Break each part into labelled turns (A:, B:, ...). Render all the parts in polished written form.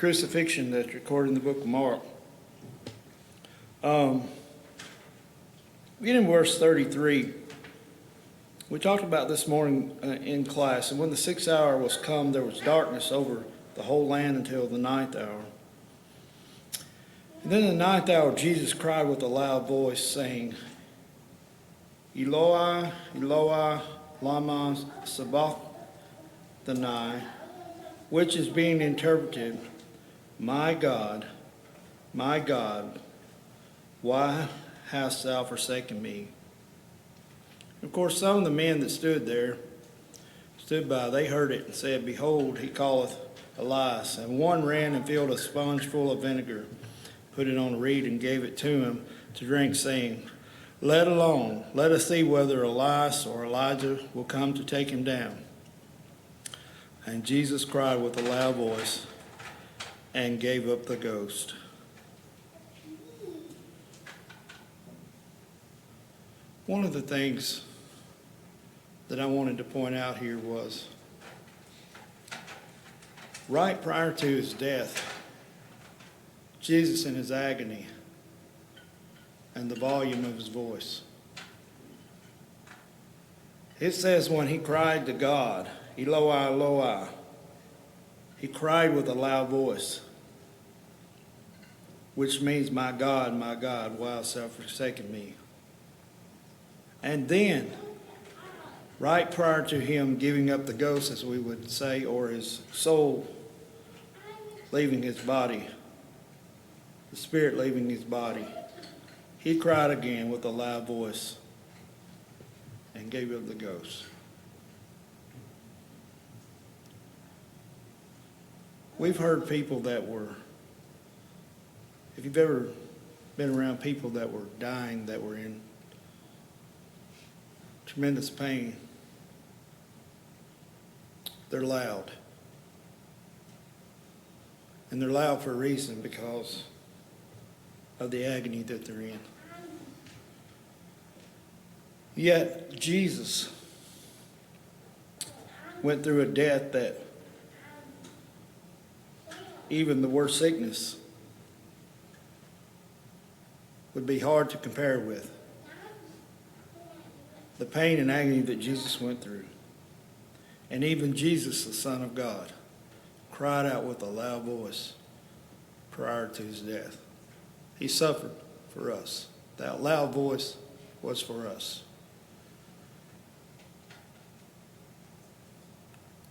A: crucifixion that's recorded in the book of Mark. Beginning in verse 33, we talked about this morning in class, and when the 6th hour was come, there was darkness over the whole land until the 9th hour. And then in the 9th hour, Jesus cried with a loud voice, saying, Eloi, Eloi, lama sabachthani, which is being interpreted, my God, why hast thou forsaken me? Of course, some of the men that stood by, they heard it and said, Behold, he calleth Elias. And one ran and filled a sponge full of vinegar, put it on a reed, and gave it to him to drink, saying, Let alone, let us see whether Elias or Elijah will come to take him down. And Jesus cried with a loud voice and gave up the ghost. One of the things that I wanted to point out here was, right prior to his death, Jesus in his agony and the volume of his voice. It says when he cried to God, Eloi, Eloi, he cried with a loud voice, which means, my God, why hast thou forsaken me? And then, right prior to him giving up the ghost, as we would say, or his soul leaving his body, the spirit leaving his body, he cried again with a loud voice and gave up the ghost. We've heard people that were, if you've ever been around people that were dying, that were in tremendous pain, they're loud. And they're loud for a reason, because of the agony that they're in. Yet Jesus went through a death that even the worst sickness would be hard to compare with. The pain and agony that Jesus went through. And even Jesus, the Son of God, cried out with a loud voice prior to his death. He suffered for us. That loud voice was for us.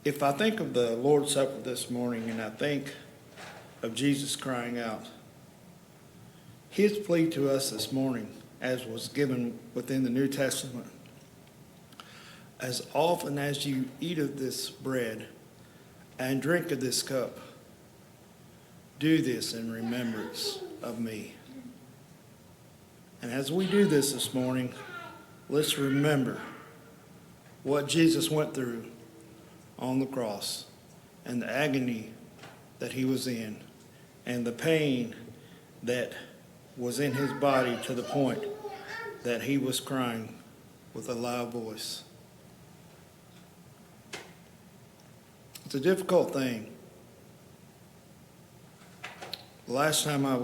A: If I think of the Lord's Supper this morning and I think of Jesus crying out, his plea to us this morning, as was given within the New Testament, as often as you eat of this bread and drink of this cup, do this in remembrance of me. And as we do this morning, let's remember what Jesus went through on the cross and the agony that he was in and the pain that was in his body to the point that he was crying with a loud voice. It's a difficult thing. The last time I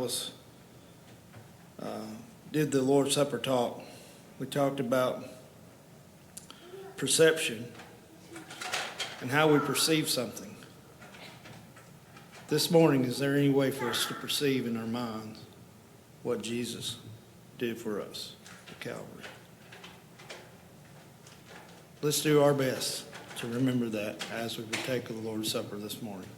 A: did the Lord's Supper talk, we talked about perception and how we perceive something. This morning, is there any way for us to perceive in our minds what Jesus did for us at Calvary? Let's do our best to remember that as we partake of the Lord's Supper this morning.